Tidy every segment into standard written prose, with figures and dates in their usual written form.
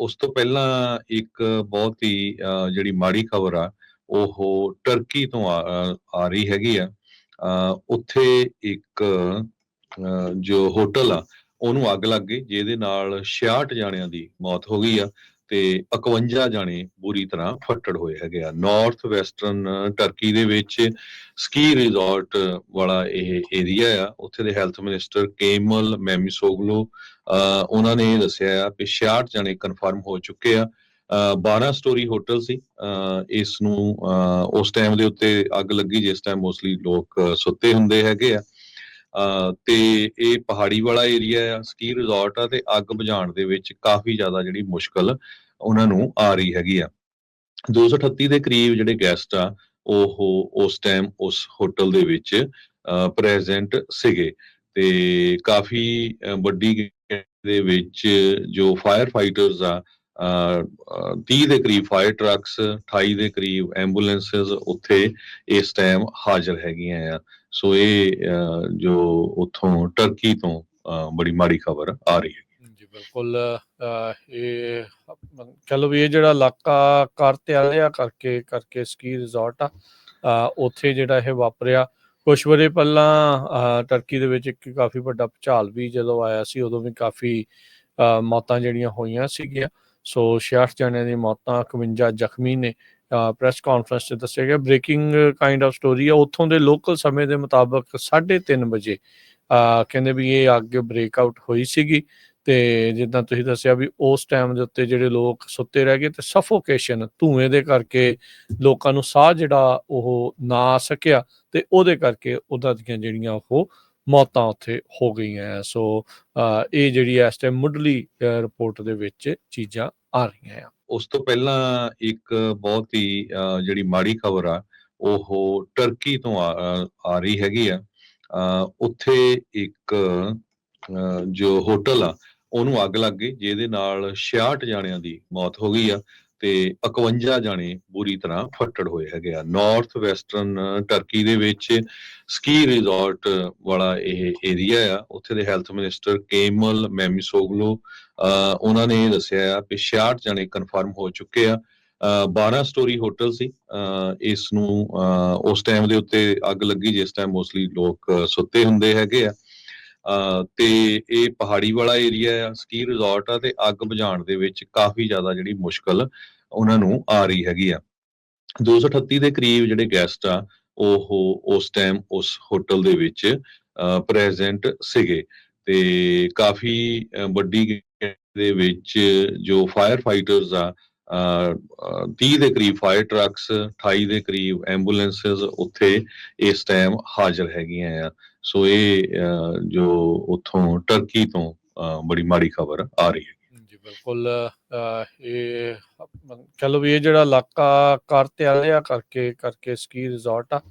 ਉਸ ਤੋਂ ਪਹਿਲਾਂ ਇੱਕ ਬਹੁਤ ਹੀ ਜਿਹੜੀ ਮਾੜੀ ਖਬਰ ਆ, ਉਹ ਟਰਕੀ ਤੋਂ ਆ ਰਹੀ ਹੈਗੀ ਆ। ਉੱਥੇ ਇੱਕ ਜੋ ਹੋਟਲ ਆ, ਉਹਨੂੰ ਅੱਗ ਲੱਗ ਗਈ, ਜਿਹਦੇ ਨਾਲ 66 ਜਾਣਿਆਂ ਦੀ ਮੌਤ ਹੋ ਗਈ ਆ ਤੇ 51 ਜਾਣੇ ਬੁਰੀ ਤਰ੍ਹਾਂ ਫੱਟੜ ਹੋਏ ਹੈਗੇ ਆ। ਨਾਰਥ ਵੈਸਟਰਨ ਟਰਕੀ ਦੇ ਵਿੱਚ ਸਕੀ ਰਿਜ਼ੋਰਟ ਵਾਲਾ ਇਹ ਏਰੀਆ ਆ। ਉੱਥੇ ਦੇ ਹੈਲਥ ਮਿਨਿਸਟਰ ਕੇਮਲ ਮੈਮੀਸੋਗਲੂ ਉਹਨਾਂ ਨੇ ਇਹ ਦੱਸਿਆ ਆ ਕਿ 66 ਜਾਣੇ ਕਨਫਰਮ ਹੋ ਚੁੱਕੇ ਆ। 12 ਸਟੋਰੀ ਹੋਟਲ ਸੀ। ਇਸ ਨੂੰ ਉਸ ਟਾਈਮ ਦੇ ਉੱਤੇ ਅੱਗ ਲੱਗੀ ਜਿਸ ਟਾਈਮ ਮੋਸਟਲੀ ਲੋਕ ਸੁੱਤੇ ਹੁੰਦੇ ਹੈਗੇ ਆ। ਤੇ ਇਹ ਪਹਾੜੀ ਵਾਲਾ ਏਰੀਆ ਆ, ਸਕੀ ਰਿਜ਼ੋਰਟ ਆ, ਤੇ ਅੱਗ ਬੁਝਾਉਣ ਦੇ ਵਿੱਚ ਕਾਫੀ ਜ਼ਿਆਦਾ ਜਿਹੜੀ ਮੁਸ਼ਕਲ ਉਹਨਾਂ ਨੂੰ ਆ ਰਹੀ ਹੈਗੀ ਆ। 238 ਦੇ ਕਰੀਬ ਜਿਹੜੇ ਗੈਸਟ ਆ, ਉਹ ਉਸ ਟਾਈਮ ਉਸ ਹੋਟਲ ਦੇ ਵਿੱਚ ਪ੍ਰੈਜ਼ੈਂਟ ਸੀਗੇ ਤੇ ਕਾਫੀ ਵੱਡੀ ਦੇ ਵਿੱਚ ਜੋ ਫਾਇਰ ਫਾਈਟਰਸ ਆ, 30 ਦੇ ਕਰੀਬ ਫਾਇਰ ਟਰੱਕਸ, 28 ਦੇ ਕਰੀਬ ਐਂਬੂਲੈਂਸਸ ਉੱਥੇ ਇਸ ਟਾਈਮ ਹਾਜ਼ਰ ਹੈਗੀਆਂ ਆ। ਸੋ ਇਹ ਜੋ ਉੱਥੋਂ ਟਰਕੀ ਤੋਂ ਬੜੀ ਮਾੜੀ ਖਬਰ ਆ ਰਹੀ ਹੈ ਜੀ। ਬਿਲਕੁਲ ਇਹ ਕਹ ਲਓ ਵੀ ਇਹ ਜਿਹੜਾ ਇਲਾਕਾ ਕਰ ਤਿਆਰਿਆ ਕਰਕੇ ਸਕੀ ਰਿਜ਼ੋਰਟ ਆ, ਉੱਥੇ ਜਿਹੜਾ ਇਹ ਵਾਪਰਿਆ। ਕੁਛ ਵਰੇ ਪਹਿਲਾਂ ਟਰਕੀ ਦੇ ਵਿੱਚ ਇੱਕ ਕਾਫੀ ਵੱਡਾ ਭੁਚਾਲ ਵੀ ਜਦੋਂ ਆਇਆ ਸੀ, ਉਦੋਂ ਵੀ ਕਾਫੀ ਮੌਤਾਂ ਜਿਹੜੀਆਂ ਹੋਈਆਂ ਸੀਗੀਆਂ। ਸੋ 66 ਜਣਿਆਂ ਦੀ ਮੌਤਾਂ, 51 ਜ਼ਖਮੀ ਨੇ। ਪ੍ਰੈਸ ਕਾਨਫਰੰਸ 'ਚ ਦੱਸਿਆ ਗਿਆ। ਬ੍ਰੇਕਿੰਗ ਕਾਈਂਡ ਆਫ ਸਟੋਰੀ ਆ। ਉੱਥੋਂ ਦੇ ਲੋਕਲ ਸਮੇਂ ਦੇ ਮੁਤਾਬਕ 3:30 ਵਜੇ ਕਹਿੰਦੇ ਵੀ ਇਹ ਅੱਗ ਬ੍ਰੇਕ ਆਊਟ ਹੋਈ ਸੀਗੀ ਤੇ ਜਿੱਦਾਂ ਤੁਸੀਂ ਦੱਸਿਆ ਵੀ ਉਸ ਟਾਈਮ ਦੇ ਉੱਤੇ ਜਿਹੜੇ ਲੋਕ ਸੁੱਤੇ ਰਹਿ ਗਏ ਤੇ ਸਫੋਕੇਸ਼ਨ, ਧੂਏ ਦੇ ਕਰਕੇ ਲੋਕਾਂ ਨੂੰ ਸਾਹ ਜਿਹੜਾ ਉਹ ਨਾ ਆ ਸਕਿਆ ਤੇ ਉਹਦੇ ਕਰਕੇ ਉਹਨਾਂ ਦੀਆਂ ਜਿਹੜੀਆਂ ਉਹ ਮੌਤਾਂ ਉੱਥੇ ਹੋ ਗਈਆਂ। ਸੋ ਇਹ ਜਿਹੜੀ ਇਸ ਟਾਈਮ ਮੁੱਢਲੀ ਰਿਪੋਰਟ ਦੇ ਵਿੱਚ ਚੀਜ਼ਾਂ ਆ ਰਹੀਆਂ ਆ। ਉਸ ਤੋਂ ਪਹਿਲਾਂ ਇੱਕ ਬਹੁਤ ਹੀ ਜਿਹੜੀ ਮਾੜੀ ਖਬਰ ਆ, ਉਹ ਟਰਕੀ ਤੋਂ ਆ ਰਹੀ ਹੈਗੀ ਆ। ਉੱਥੇ ਇੱਕ ਜੋ ਹੋਟਲ ਆ, ਉਹਨੂੰ ਅੱਗ ਲੱਗ ਗਈ, ਜਿਹਦੇ ਨਾਲ 66 ਜਾਣਿਆਂ ਦੀ ਮੌਤ ਹੋ ਗਈ ਆ ਤੇ 51 ਜਾਣੇ ਬੁਰੀ ਤਰ੍ਹਾਂ ਫੱਟੜ ਹੋਏ ਹੈਗੇ ਆ। ਨਾਰਥ ਵੈਸਟਰਨ ਟਰਕੀ ਦੇ ਵਿੱਚ ਸਕੀ ਰਿਜ਼ੋਰਟ ਵਾਲਾ ਇਹ ਏਰੀਆ ਆ। ਉੱਥੇ ਦੇ ਹੈਲਥ ਮਿਨਿਸਟਰ ਕੇਮਲ ਮੈਮੀਸੋਗਲੂ ਉਹਨਾਂ ਨੇ ਇਹ ਦੱਸਿਆ ਆ ਕਿ 66 ਜਾਣੇ ਕਨਫਰਮ ਹੋ ਚੁੱਕੇ ਆ। 12 ਸਟੋਰੀ ਹੋਟਲ ਸੀ। ਇਸ ਨੂੰ ਉਸ ਟਾਈਮ ਦੇ ਉੱਤੇ ਅੱਗ ਲੱਗੀ ਜਿਸ ਟਾਈਮ ਮੋਸਟਲੀ ਲੋਕ ਸੁੱਤੇ ਹੁੰਦੇ ਹੈਗੇ ਆ। ਤੇ ਇਹ ਪਹਾੜੀ ਵਾਲਾ ਏਰੀਆ ਆ, ਸਕੀ ਰਿਜ਼ੋਰਟ ਆ, ਤੇ ਅੱਗ ਬੁਝਾਉਣ ਦੇ ਵਿੱਚ ਕਾਫੀ ਜ਼ਿਆਦਾ ਜਿਹੜੀ ਮੁਸ਼ਕਲ ਉਹਨਾਂ ਨੂੰ ਆ ਰਹੀ ਹੈਗੀ ਆ। 238 ਦੇ ਕਰੀਬ ਜਿਹੜੇ ਗੈਸਟ ਆ, ਉਹ ਉਸ ਟਾਈਮ ਉਸ ਹੋਟਲ ਦੇ ਵਿੱਚ ਪ੍ਰੈਜ਼ੈਂਟ ਸੀਗੇ ਤੇ ਕਾਫੀ ਵੱਡੀ ਦੇ ਵਿੱਚ ਜੋ ਫਾਇਰ ਫਾਈਟਰਸ ਆ, 30 ਦੇ ਕਰੀਬ ਫਾਇਰ ਟਰੱਕਸ, 28 ਦੇ ਕਰੀਬ ਐਂਬੂਲੈਂਸਸ ਉੱਥੇ ਇਸ ਟਾਈਮ ਹਾਜ਼ਰ ਹੈਗੀਆਂ ਆ। ਸੋ ਇਹ ਜੋ ਉੱਥੋਂ ਟਰਕੀ ਤੋਂ ਬੜੀ ਮਾੜੀ ਖਬਰ ਆ ਰਹੀ ਹੈ ਜੀ। ਬਿਲਕੁਲ ਇਹ ਕਹ ਲਓ ਵੀ ਇਹ ਜਿਹੜਾ ਇਲਾਕਾ ਕਰ ਤਿਆਰਿਆ ਕਰਕੇ ਸਕੀ ਰਿਜ਼ੋਰਟ ਆ,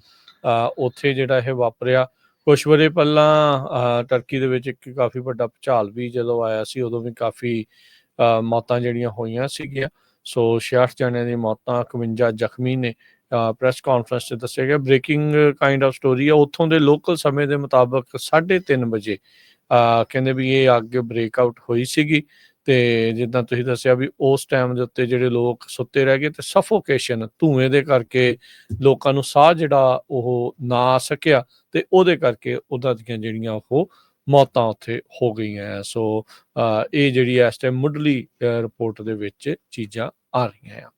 ਉੱਥੇ ਜਿਹੜਾ ਇਹ ਵਾਪਰਿਆ। ਕੁਛ ਵਰੇ ਪਹਿਲਾਂ ਟਰਕੀ ਦੇ ਵਿੱਚ ਇੱਕ ਕਾਫੀ ਵੱਡਾ ਭੁਚਾਲ ਵੀ ਜਦੋਂ ਆਇਆ ਸੀ, ਉਦੋਂ ਵੀ ਕਾਫੀ ਮੌਤਾਂ ਜਿਹੜੀਆਂ ਹੋਈਆਂ ਸੀਗੀਆਂ। ਸੋ 66 ਜਣਿਆਂ ਦੀ ਮੌਤਾਂ, 51 ਜ਼ਖਮੀ ਨੇ। ਪ੍ਰੈਸ ਕਾਨਫਰੰਸ 'ਚ ਦੱਸਿਆ ਗਿਆ। ਬ੍ਰੇਕਿੰਗ ਕਾਈਂਡ ਆਫ ਸਟੋਰੀ ਆ। ਉੱਥੋਂ ਦੇ ਲੋਕਲ ਸਮੇਂ ਦੇ ਮੁਤਾਬਕ 3:30 ਵਜੇ ਕਹਿੰਦੇ ਵੀ ਇਹ ਅੱਗ ਬ੍ਰੇਕ ਆਊਟ ਹੋਈ ਸੀਗੀ ਤੇ ਜਿੱਦਾਂ ਤੁਸੀਂ ਦੱਸਿਆ ਵੀ ਉਸ ਟਾਈਮ ਦੇ ਉੱਤੇ ਜਿਹੜੇ ਲੋਕ ਸੁੱਤੇ ਰਹਿ ਗਏ ਤੇ ਸਫੋਕੇਸ਼ਨ, ਧੂਏ ਦੇ ਕਰਕੇ ਲੋਕਾਂ ਨੂੰ ਸਾਹ ਜਿਹੜਾ ਉਹ ਨਾ ਆ ਸਕਿਆ ਤੇ ਉਹਦੇ ਕਰਕੇ ਉਹਨਾਂ ਦੀਆਂ ਜਿਹੜੀਆਂ ਉਹ ਮੌਤਾਂ ਉੱਥੇ ਹੋ ਗਈਆਂ। ਸੋ ਇਹ ਜਿਹੜੀ ਇਸ ਟਾਈਮ ਮੁੱਢਲੀ ਰਿਪੋਰਟ ਦੇ ਵਿੱਚ ਚੀਜ਼ਾਂ ਆ ਰਹੀਆਂ ਆ।